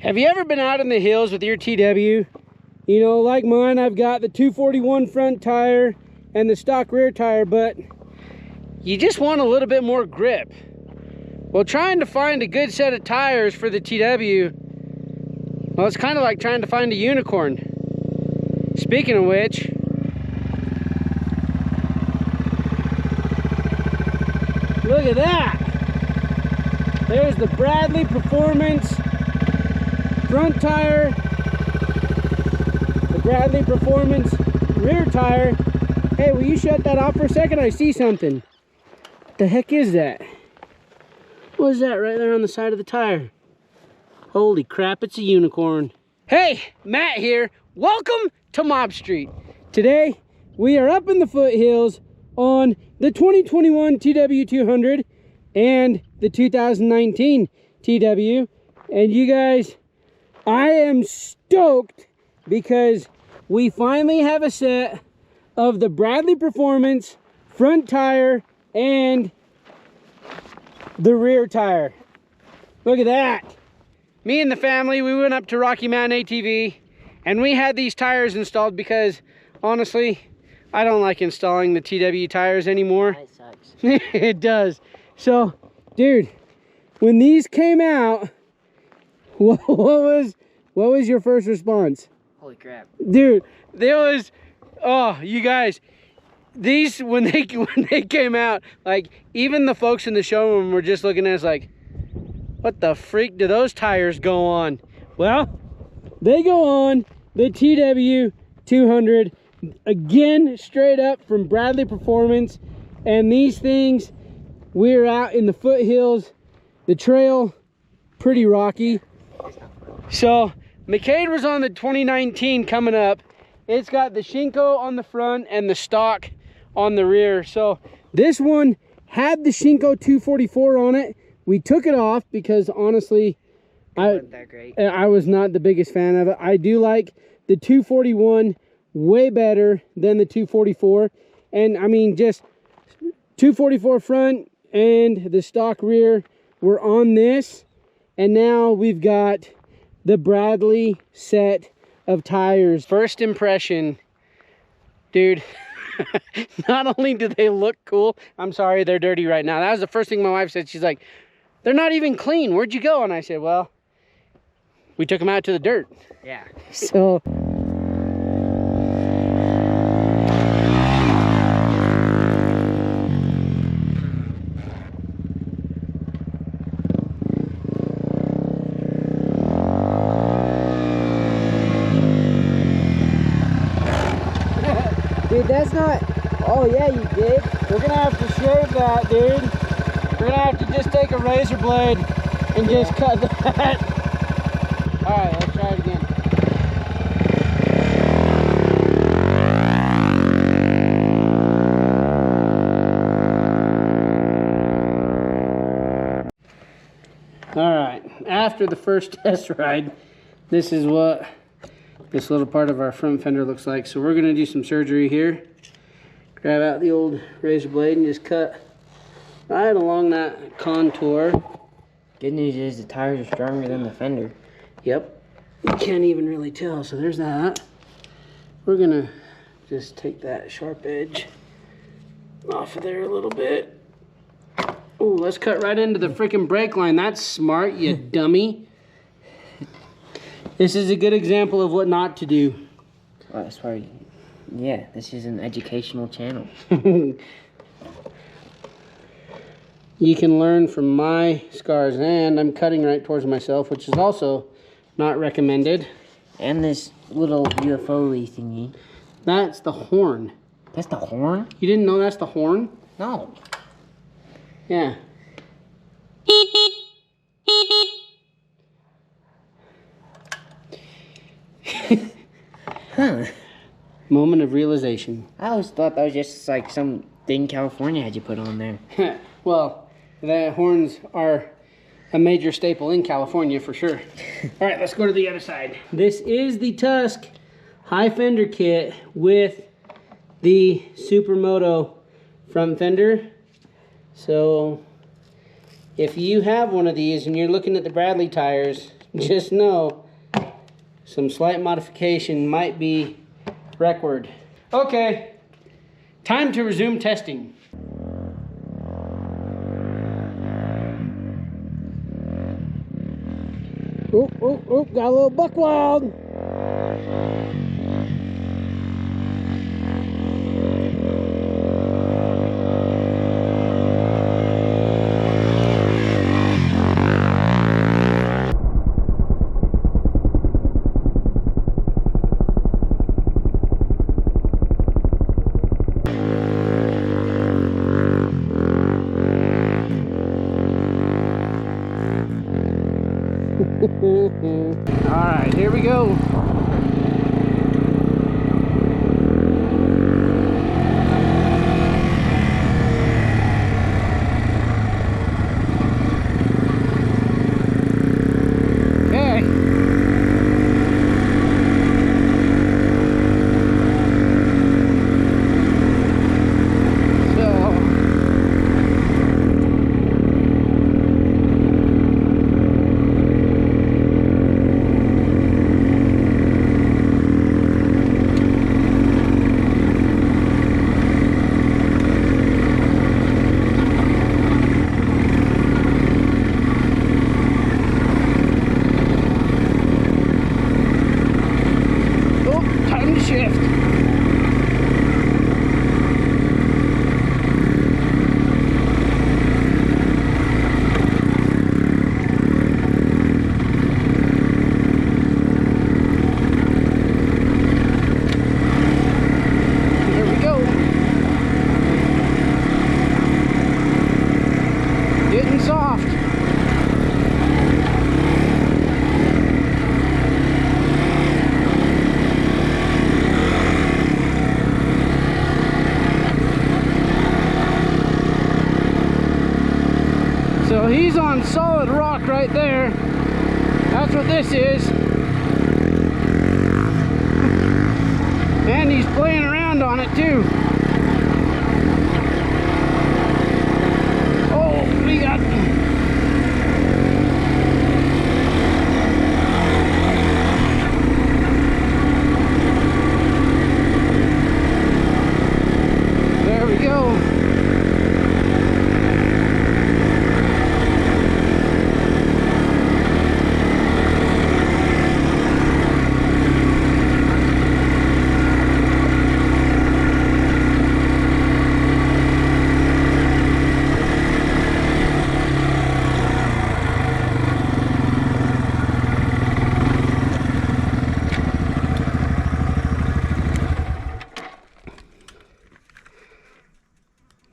Have you ever been out in the hills with your TW? You know, like mine, I've got the 241 front tire and the stock rear tire, but you just want a little bit more grip. Well, trying to find a good set of tires for the TW, well, it's kind of like trying to find a unicorn. Speaking of which, look at that. There's the Bradley Performance front tire, the Bradley Performance rear tire. Hey, will you shut that off for a second? I see something. What the heck is that? What is that right there on the side of the tire? Holy crap, it's a unicorn. Hey, Matt here. Welcome to Mob Street. Today, we are up in the foothills on the 2021 TW200 and the 2019 TW. And you guys, I am stoked because we finally have a set of the Bradley Performance front tire and the rear tire. Look at that. Me and the family, we went up to Rocky Mountain ATV and we had these tires installed because honestly, I don't like installing the TW tires anymore. It sucks. It does. So, dude, when these came out, what was your first response? Holy crap. Dude, there was, oh, you guys, these, when they came out, like, even the folks in the showroom were just looking at us like, what the freak do those tires go on? Well, they go on the TW200, again, straight up from Bradley Performance. And these things, we're out in the foothills, the trail, pretty rocky. So, McCade was on the 2019 coming up. It's got the Shinko on the front and the stock on the rear. So, this one had the Shinko 244 on it. We took it off because honestly, I was not the biggest fan of it. I do like the 241 way better than the 244. And I mean, just 244 front and the stock rear were on this. And now we've got the Bradley set of tires. First impression, dude, not only do they look cool, I'm sorry, they're dirty right now. That was the first thing my wife said. She's like, they're not even clean. Where'd you go? And I said, well, we took them out to the dirt. Yeah. So, dude, that's not, oh yeah, you did. We're gonna have to shave that, dude. We're gonna have to just take a razor blade and just cut that. All right, let's try it again. All right, after the first test ride, this is what this little part of our front fender looks like. So we're gonna do some surgery here. Grab out the old razor blade and just cut right along that contour. Good news is the tires are stronger than the fender. Yep, you can't even really tell, so there's that. We're gonna just take that sharp edge off of there a little bit. Oh, let's cut right into the freaking brake line. That's smart, you dummy. This is a good example of what not to do. Well, as far as, yeah, this is an educational channel. You can learn from my scars, and I'm cutting right towards myself, which is also not recommended. And this little UFO-y thingy. That's the horn. That's the horn? You didn't know that's the horn? No. Yeah. Huh. Moment of realization. I always thought that was just like some thing California had you put on there. Well, the horns are a major staple in California for sure. All right, let's go to the other side. This is the Tusk high fender kit with the Supermoto front fender. So if you have one of these and you're looking at the Bradley tires, just know some slight modification might be required. Okay, time to resume testing. Oop, got a little buck wild. All right, here we go. Okay. Shift. There we go. Getting soft. So he's on solid rock right there. That's what this is. And he's playing around on it too. Oh, we got... There we go.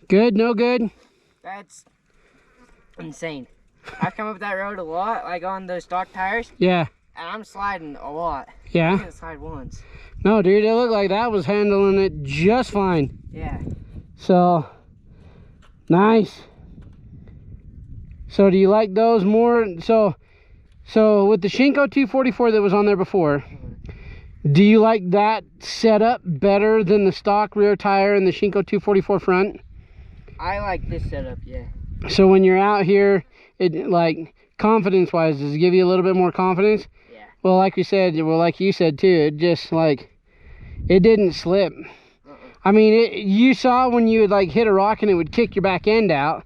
Good, no good? That's insane. I've come up that road a lot, like on those stock tires, Yeah. and I'm sliding a lot. I Yeah? didn't slide once. No, dude, it looked like that was handling it just fine. Yeah. So, nice. So do you like those more? So with the Shinko 244 that was on there before, do you like that setup better than the stock rear tire and the Shinko 244 front? I like this setup, yeah. So when you're out here, it like confidence-wise, does it give you a little bit more confidence? Yeah. Well, like you said, like you said too, it just like, it didn't slip. I mean, you saw when you would like hit a rock and it would kick your back end out.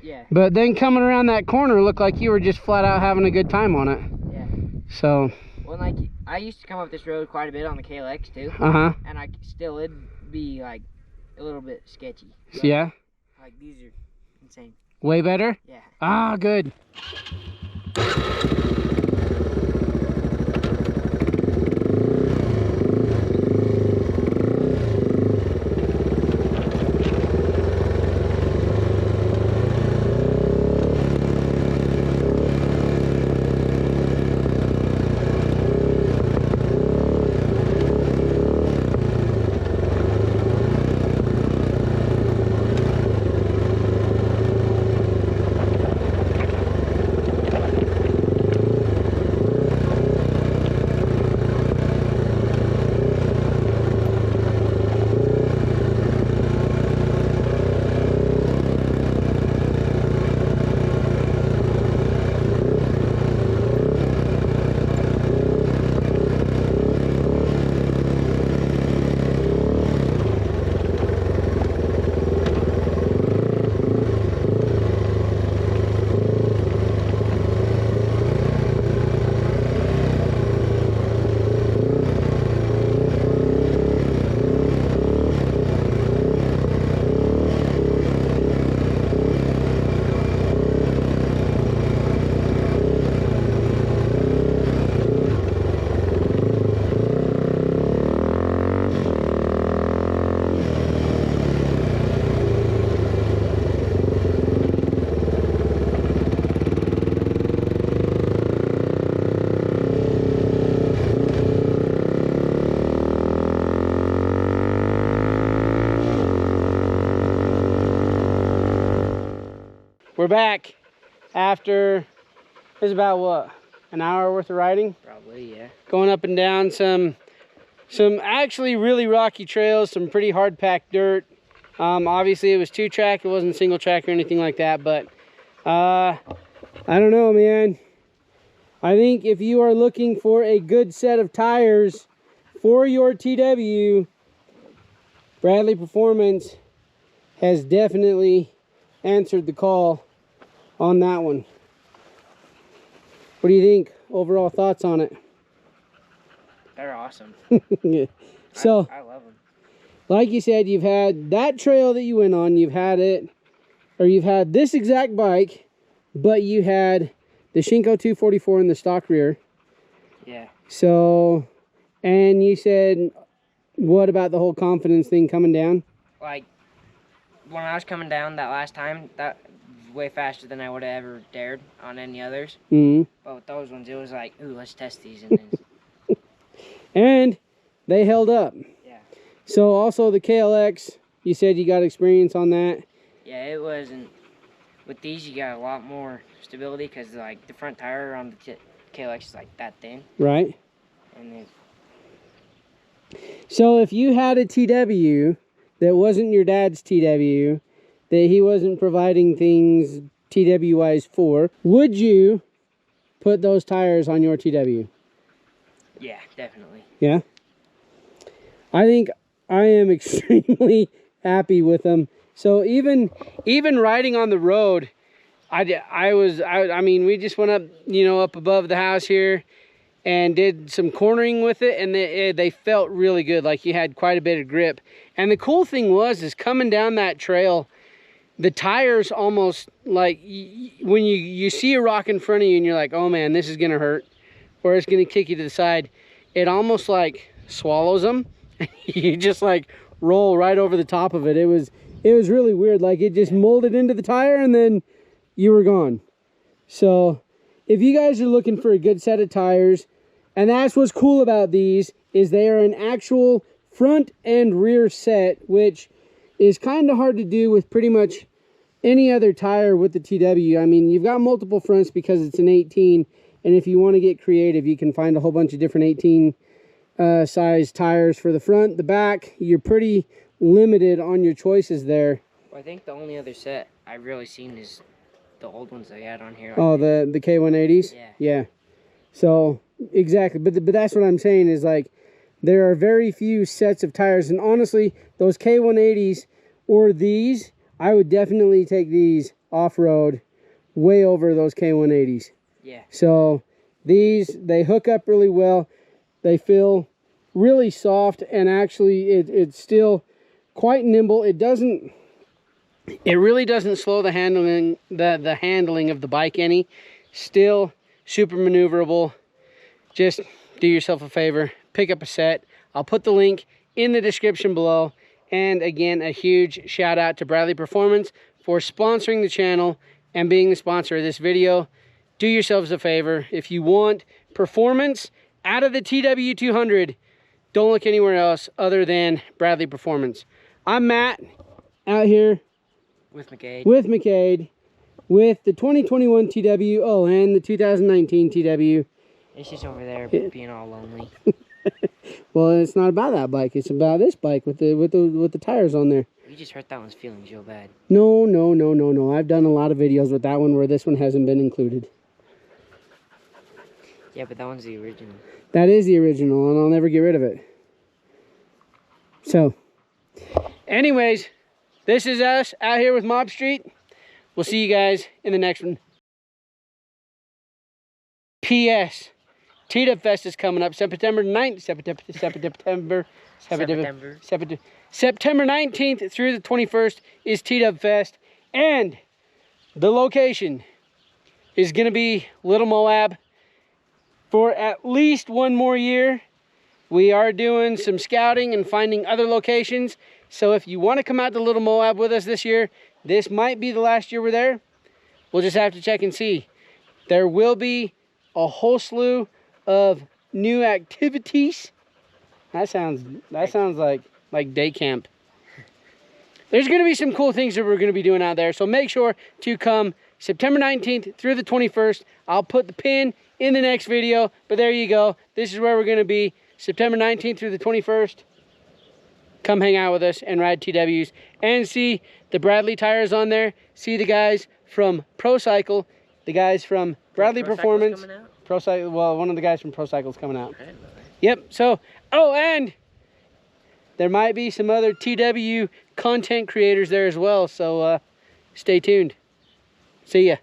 Yeah. But then coming around that corner, it looked like you were just flat out having a good time on it. Yeah. So. Well, like, I used to come up this road quite a bit on the KLX too. Uh-huh. And it'd be like a little bit sketchy. But, Yeah. like, these are insane. Way better? Yeah. Ah, good. we're back after, it's about what, an hour worth of riding? Probably, yeah. Going up and down some actually really rocky trails, some pretty hard packed dirt. Obviously it was 2-track, it wasn't single track or anything like that, but I don't know, man. I think if you are looking for a good set of tires for your TW, Bradley Performance has definitely answered the call on that one. What do you think? Overall thoughts on it? They're awesome. Yeah. So, I love them. like you said, you've had that trail that you went on, you've had it, or you've had this exact bike, but you had the Shinko 244 in the stock rear. Yeah. So, and you said, what about the whole confidence thing coming down? Like, when I was coming down that last time, that was way faster than I would have ever dared on any others. Mm-hmm. But with those ones, it was like, ooh, let's test these. And then, And they held up. yeah. So also the KLX, you said you got experience on that. Yeah, it wasn't. With these, you got a lot more stability because, like, the front tire on the KLX is like that thin. Right. And then, So if you had a TW that wasn't your dad's TW, that he wasn't providing things TW-wise for, would you put those tires on your TW? yeah, definitely. Yeah. I think I am extremely happy with them. So even riding on the road, I mean, we just went up, you know, up above the house here and did some cornering with it, and they felt really good. Like you had quite a bit of grip. And the cool thing is coming down that trail, the tires almost like when you see a rock in front of you and you're like, oh man, this is gonna hurt, or it's gonna kick you to the side, it almost like swallows them. You just like roll right over the top of it. It was really weird. Like it just molded into the tire and then you were gone. So if you guys are looking for a good set of tires, and that's what's cool about these, is they are an actual front and rear set, which is kind of hard to do with pretty much any other tire with the TW. I mean, you've got multiple fronts because it's an 18, and if you want to get creative, you can find a whole bunch of different 18 size tires for the front, the back. You're pretty limited on your choices there. Well, I think the only other set I've really seen is the old ones they had on here. Like Oh, the K180s? Yeah. Yeah. So, exactly. But that's what I'm saying is, like, there are very few sets of tires. And honestly, those K180s or these, I would definitely take these off-road way over those K180s. Yeah. So, these, they hook up really well. They feel really soft, and actually it's still quite nimble. It really doesn't slow the handling of the bike any. Still super maneuverable. Just do yourself a favor, pick up a set. I'll put the link in the description below. And again, a huge shout out to Bradley Performance for sponsoring the channel and being the sponsor of this video. Do yourselves a favor. If you want performance out of the TW200, don't look anywhere else other than Bradley Performance. I'm Matt, out here With McCade. With the 2021 TW, oh, and the 2019 TW. It's just over there being all lonely. Well, it's not about that bike. It's about this bike with the tires on there. You just hurt that one's feelings real bad. No. I've done a lot of videos with that one where this one hasn't been included. Yeah, but that one's the original. That is the original, and I'll never get rid of it. So, anyways, this is us out here with Mob Street. We'll see you guys in the next one. P.S. TW Fest is coming up September 9th. September 19th through the 21st is TW Fest. And the location is going to be Little Moab for at least one more year. We are doing some scouting and finding other locations. So if you want to come out to Little Moab with us this year, this might be the last year we're there. We'll just have to check and see. There will be a whole slew of new activities. That sounds like day camp. There's going to be some cool things that we're going to be doing out there. So make sure to come September 19th through the 21st. I'll put the pin in the next video, but there you go. This is where we're going to be, September 19th through the 21st. Come hang out with us and ride TWs and see the Bradley tires on there. See the guys from Pro Cycle, the guys from Bradley Performance. Pro Cycle, well, one of the guys from Pro Cycle's coming out. Yep. So, oh, and there might be some other TW content creators there as well. So stay tuned. See ya.